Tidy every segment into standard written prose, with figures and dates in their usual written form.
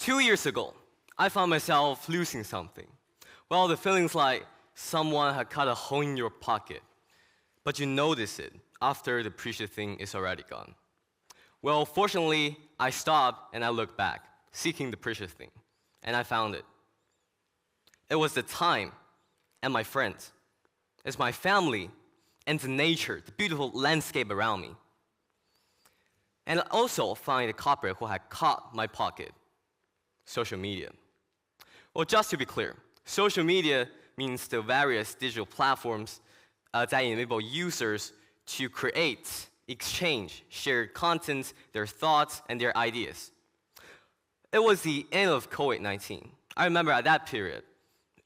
2 years ago, I found myself losing something. Well, the feeling's like someone had cut a hole in your pocket, but you notice it after the precious thing is already gone. Well, fortunately, I stopped and I looked back, seeking the precious thing, and I found it. It was the time and my friends. It's my family and the nature, the beautiful landscape around me. And I also found the culprit who had caught my pocket, social media. Well, just to be clear, social media means the various digital platforms that enable users to create, exchange, share content, their thoughts, and their ideas. It was the end of COVID-19. I remember at that period,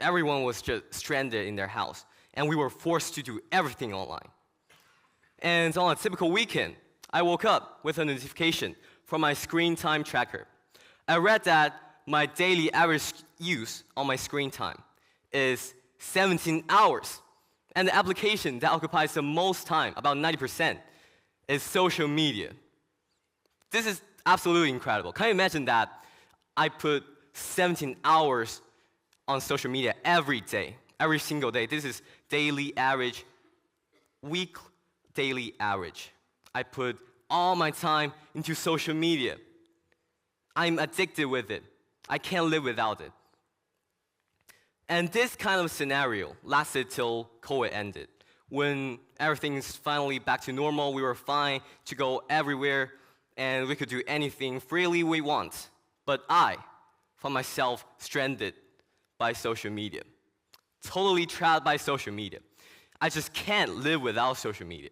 everyone was just stranded in their house, and we were forced to do everything online. And on a typical weekend, I woke up with a notification from my screen time tracker. I read that my daily average use on my screen time is 17 hours. And the application that occupies the most time, about 90%, is social media. This is absolutely incredible. Can you imagine that I put 17 hours on social media every day, every single day? This is daily average, week daily average. I put all my time into social media. I'm addicted with it. I can't live without it. And this kind of scenario lasted till COVID ended. When everything is finally back to normal, we were fine to go everywhere, and we could do anything freely we want. But I found myself stranded by social media, totally trapped by social media. I just can't live without social media.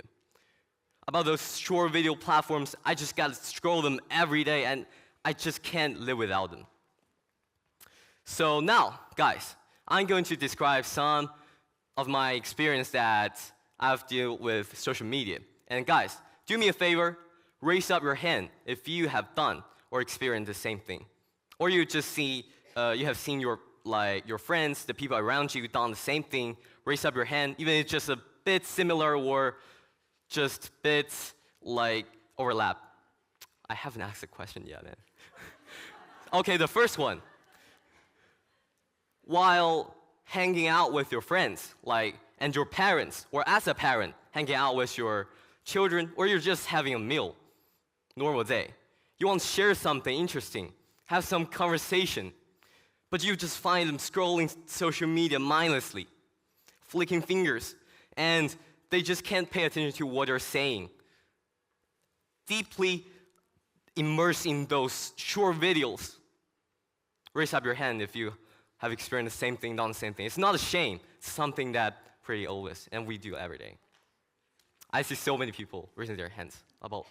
About those short video platforms, I just gotta scroll them every day, and I just can't live without them. So now, guys, I'm going to describe some of my experience that I've dealt with social media. And guys, do me a favor, raise up your hand if you have done or experienced the same thing. Or you just see, you have seen your friends, the people around you done the same thing. Raise up your hand, even if it's just a bit similar or just bits like overlap. I haven't asked a question yet, man. Okay, the first one. While hanging out with your friends, and your parents, or as a parent, hanging out with your children, or you're just having a meal, normal day. You want to share something interesting, have some conversation, but you just find them scrolling social media mindlessly, flicking fingers, and they just can't pay attention to what you're saying. Deeply immersed in those short videos. Raise up your hand if you have experienced the same thing, done the same thing. It's not a shame. It's something that pretty always, and we do every day. I see so many people raising their hands, about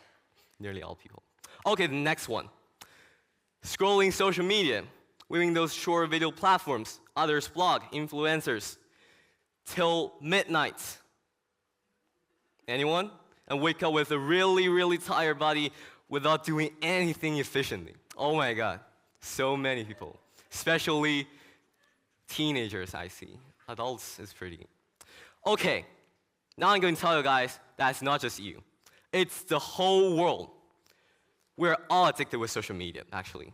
nearly all people. Okay, the next one. Scrolling social media, viewing those short video platforms, others blog, influencers, till midnight. Anyone? And wake up with a really, really tired body without doing anything efficiently. Oh my God, so many people, especially teenagers I see. Adults is pretty. Okay, now I'm going to tell you guys that it's not just you. It's the whole world. We're all addicted with social media, actually.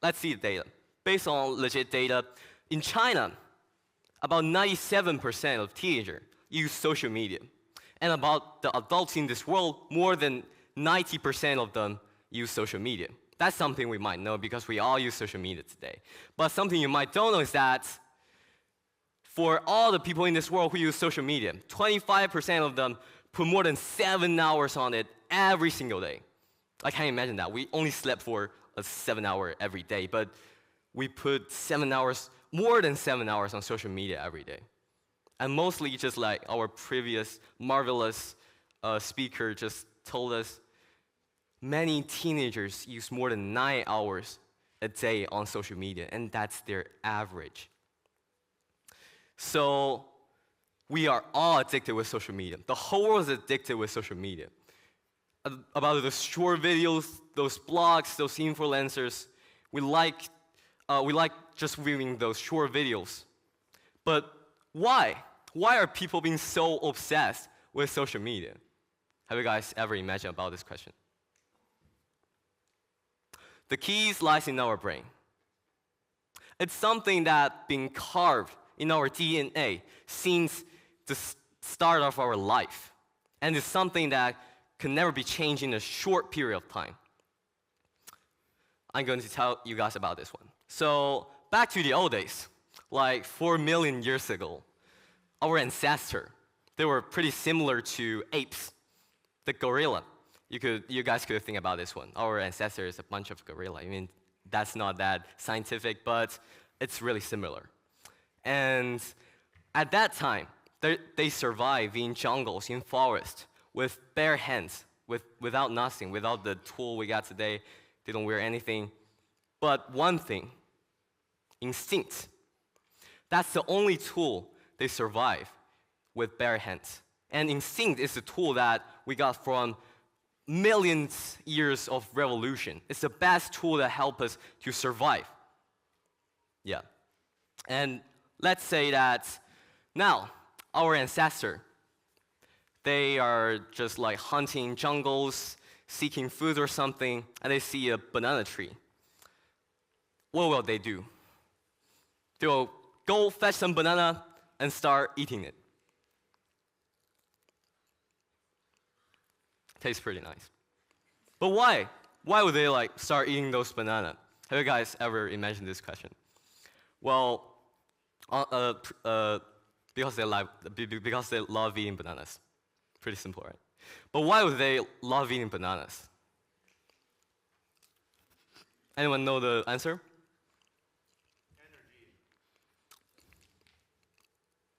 Let's see the data. Based on legit data, in China, about 97% of teenagers use social media. And about the adults in this world, more than 90% of them use social media. That's something we might know because we all use social media today. But something you might don't know is that for all the people in this world who use social media, 25% of them put more than 7 hours on it every single day. I can't imagine that. We only slept for a 7 hour every day, but we put 7 hours, more than 7 hours on social media every day. And mostly just like our previous marvelous speaker just told us, many teenagers use more than 9 hours a day on social media, and that's their average. So we are all addicted with social media. The whole world is addicted with social media. About those short videos, those blogs, those influencers, we like just viewing those short videos. But why? Why are people being so obsessed with social media? Have you guys ever imagined about this question? The keys lies in our brain. It's something that's been carved in our DNA since the start of our life. And it's something that can never be changed in a short period of time. I'm going to tell you guys about this one. So back to the old days, like 4 million years ago, our ancestors, they were pretty similar to apes, the gorilla. You guys could think about this one. Our ancestor is a bunch of gorilla. I mean, that's not that scientific, but it's really similar. And at that time, they survived in jungles, in forests, with bare hands, without nothing, without the tool we got today. They don't wear anything. But one thing, instinct. That's the only tool they survive with bare hands. And instinct is the tool that we got from millions years of revolution. It's the best tool that helps us to survive. Yeah. And let's say that now, our ancestors, they are just like hunting jungles, seeking food or something, and they see a banana tree. What will they do? They will go fetch some banana and start eating it. Tastes pretty nice. But why? Why would they like start eating those bananas? Have you guys ever imagined this question? Well, because they love eating bananas. Pretty simple, right? But why would they love eating bananas? Anyone know the answer? Energy.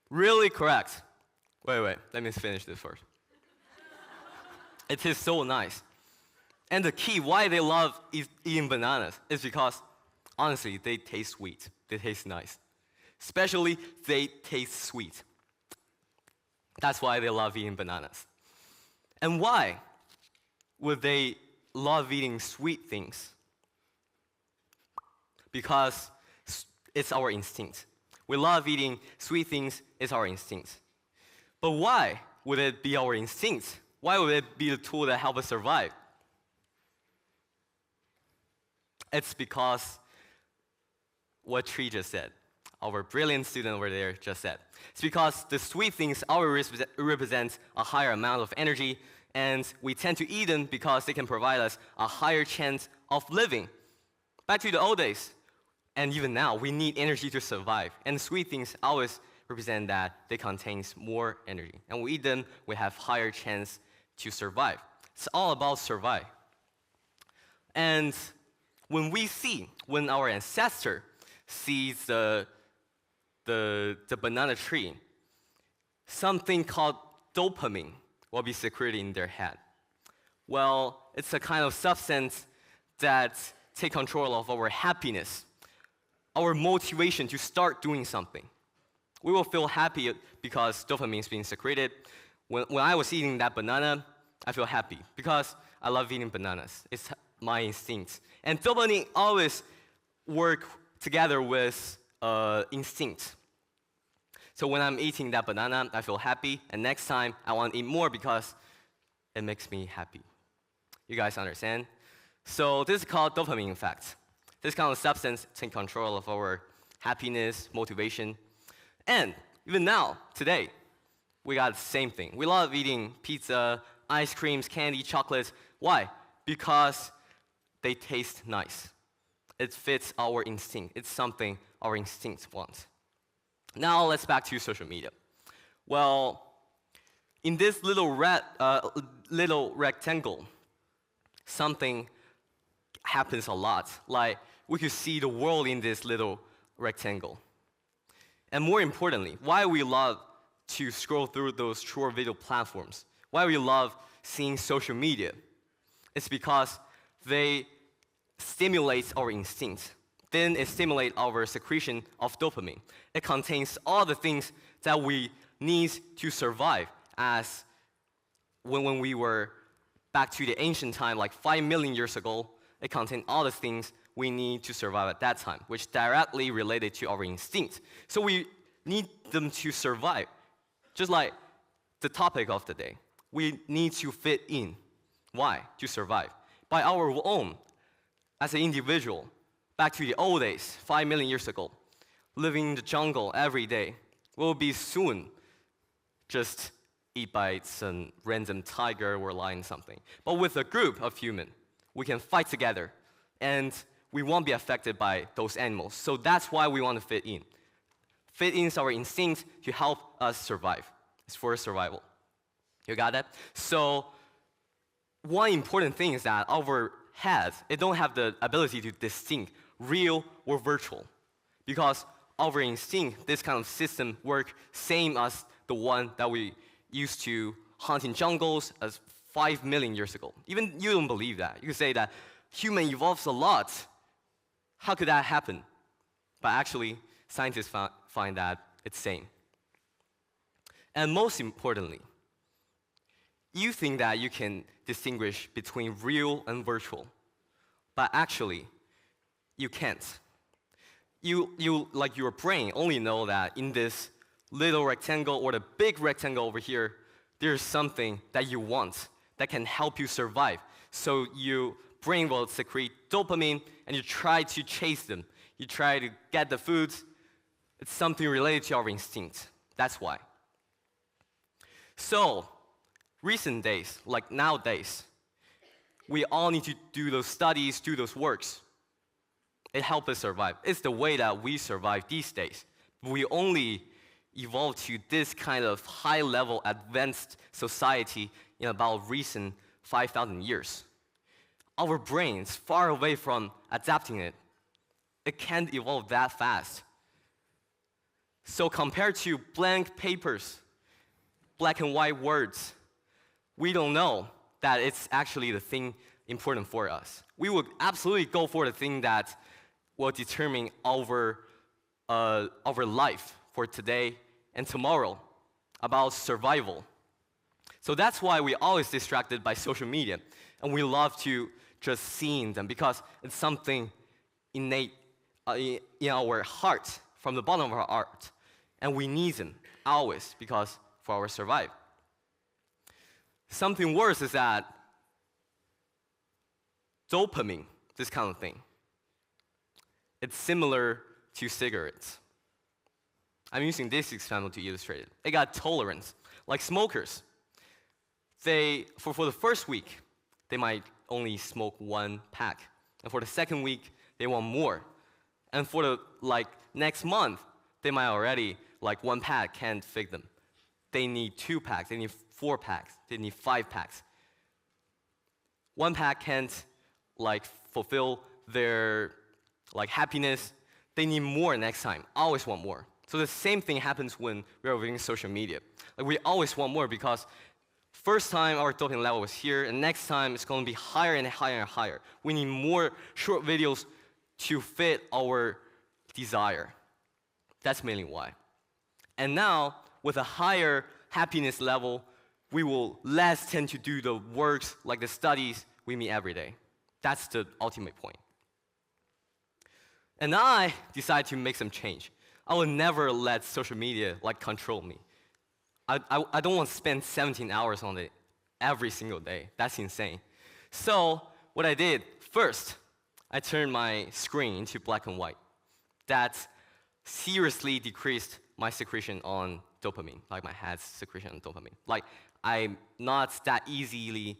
Really correct. Wait, let me finish this first. It is so nice. And the key why they love eating bananas is because, honestly, they taste sweet. They taste nice. Especially, they taste sweet. That's why they love eating bananas. And why would they love eating sweet things? Because it's our instinct. We love eating sweet things, it's our instinct. But why would it be our instinct? Why would it be the tool that helps us survive? It's because what Tree just said, our brilliant student over there just said. It's because the sweet things always represent a higher amount of energy, and we tend to eat them because they can provide us a higher chance of living. Back to the old days, and even now, we need energy to survive. And sweet things always represent that they contain more energy. And we eat them, we have higher chance to survive. It's all about survive. And when our ancestor sees the banana tree, something called dopamine will be secreted in their head. Well, it's a kind of substance that takes control of our happiness, our motivation to start doing something. We will feel happy because dopamine is being secreted. When I was eating that banana, I feel happy because I love eating bananas. It's my instinct. And dopamine always work together with instinct. So when I'm eating that banana, I feel happy, and next time I want to eat more because it makes me happy. You guys understand? So this is called dopamine effect. This kind of substance takes control of our happiness, motivation. And even now, today, we got the same thing. We love eating pizza, ice creams, candy, chocolates. Why? Because they taste nice. It fits our instinct. It's something our instincts want. Now let's back to social media. Well, in this little rectangle, something happens a lot. Like we could see the world in this little rectangle. And more importantly, why we love to scroll through those short video platforms, why we love seeing social media, it's because they stimulate our instincts. Then it stimulates our secretion of dopamine. It contains all the things that we need to survive, as when we were back to the ancient time, like 5 million years ago, it contained all the things we need to survive at that time, which directly related to our instinct. So we need them to survive. Just like the topic of the day, we need to fit in. Why? To survive. By our own, as an individual, back to the old days, 5 million years ago, living in the jungle every day, will be soon just eat by some random tiger or lion something. But with a group of humans, we can fight together, and we won't be affected by those animals. So that's why we want to fit in. Fit in is our instinct to help us survive. It's for survival. You got that? So one important thing is that our heads, it don't have the ability to distinct real or virtual. Because our instinct, this kind of system work same as the one that we used to hunt in jungles as 5 million years ago. Even you don't believe that. You could say that human evolves a lot. How could that happen? But actually, scientists find that it's same. And most importantly, you think that you can distinguish between real and virtual, but actually, you can't. You like your brain only know that in this little rectangle or the big rectangle over here, there's something that you want that can help you survive. So your brain will secrete dopamine, and you try to chase them. You try to get the foods. It's something related to our instinct. That's why. So, recent days, like nowadays, we all need to do those studies, do those works. It helps us survive. It's the way that we survive these days. We only evolved to this kind of high-level advanced society in about recent 5,000 years. Our brains, far away from adapting it, it can't evolve that fast. So compared to blank papers, black and white words, we don't know that it's actually the thing important for us. We would absolutely go for the thing that will determine our life for today and tomorrow, about survival. So that's why we're always distracted by social media, and we love to just seeing them because it's something innate in our heart, from the bottom of our heart, and we need them always because for our survival. Something worse is that dopamine, this kind of thing, it's similar to cigarettes. I'm using this example to illustrate it. It got tolerance. Like smokers, for the first week, they might only smoke 1 pack. And for the second week, they want more. And for the next month, they might already, 1 pack can't fit them. They need 2 packs, they need 4 packs, they need 5 packs. 1 pack can't fulfill their happiness. They need more next time, always want more. So the same thing happens when we're reading social media. We always want more because first time our dopamine level was here, and next time it's going to be higher and higher and higher. We need more short videos to fit our desire. That's mainly why. And now, with a higher happiness level, we will less tend to do the works, like the studies we meet every day. That's the ultimate point. And I decided to make some change. I will never let social media control me. I don't want to spend 17 hours on it every single day. That's insane. So what I did, first, I turned my screen into black and white. That seriously decreased my secretion on dopamine, my head's secretion on dopamine. I'm not that easily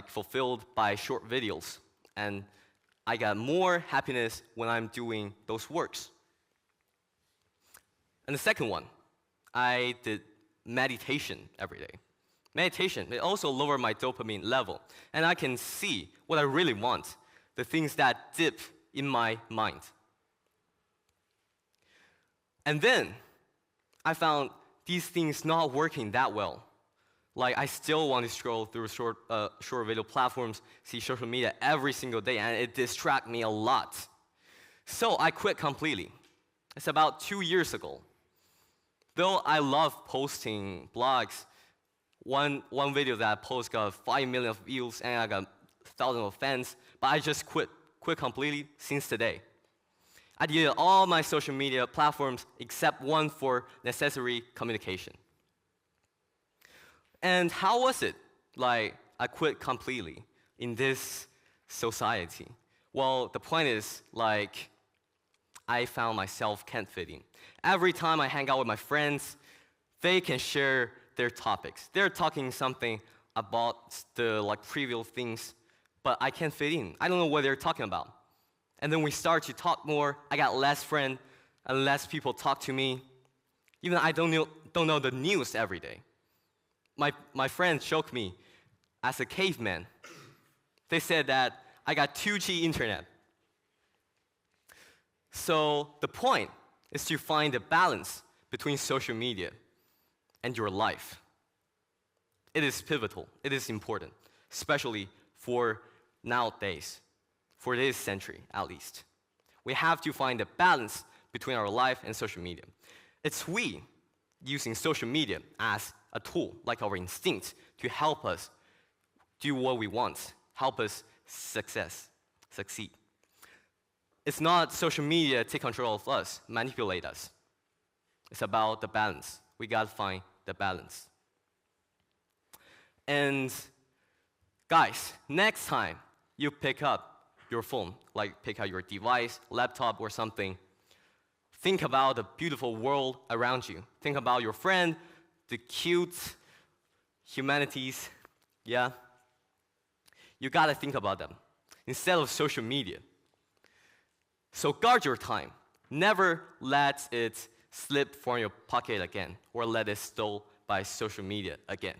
fulfilled by short videos. And I got more happiness when I'm doing those works. And the second one, I did meditation every day. Meditation, it also lowered my dopamine level. And I can see what I really want, the things that dip in my mind. And then I found these things not working that well. I still want to scroll through short video platforms, see social media every single day, and it distracts me a lot. So I quit completely. It's about 2 years ago. Though I love posting blogs, one video that I post got 5 million views and I got thousands of fans, but I just quit completely since today. I deleted all my social media platforms except one for necessary communication. And how was it? I quit completely in this society. Well, the point is, like, I found myself can't fit in. Every time I hang out with my friends, they can share their topics. They're talking something about the trivial things, but I can't fit in. I don't know what they're talking about. And then we start to talk more. I got less friends, and less people talk to me. Even I don't know the news every day. My friends joke me as a caveman. They said that I got 2G internet. So the point is to find a balance between social media and your life. It is pivotal. It is important, especially for nowadays, for this century at least. We have to find a balance between our life and social media. It's we using social media as a tool, like our instinct, to help us do what we want, help us succeed. It's not social media take control of us, manipulate us. It's about the balance. We gotta find the balance. And guys, next time you pick up your phone, like pick out your device, laptop or something, think about the beautiful world around you. Think about your friend, the cute humanities, yeah? You gotta think about them instead of social media. So guard your time. Never let it slip from your pocket again or let it stolen by social media again.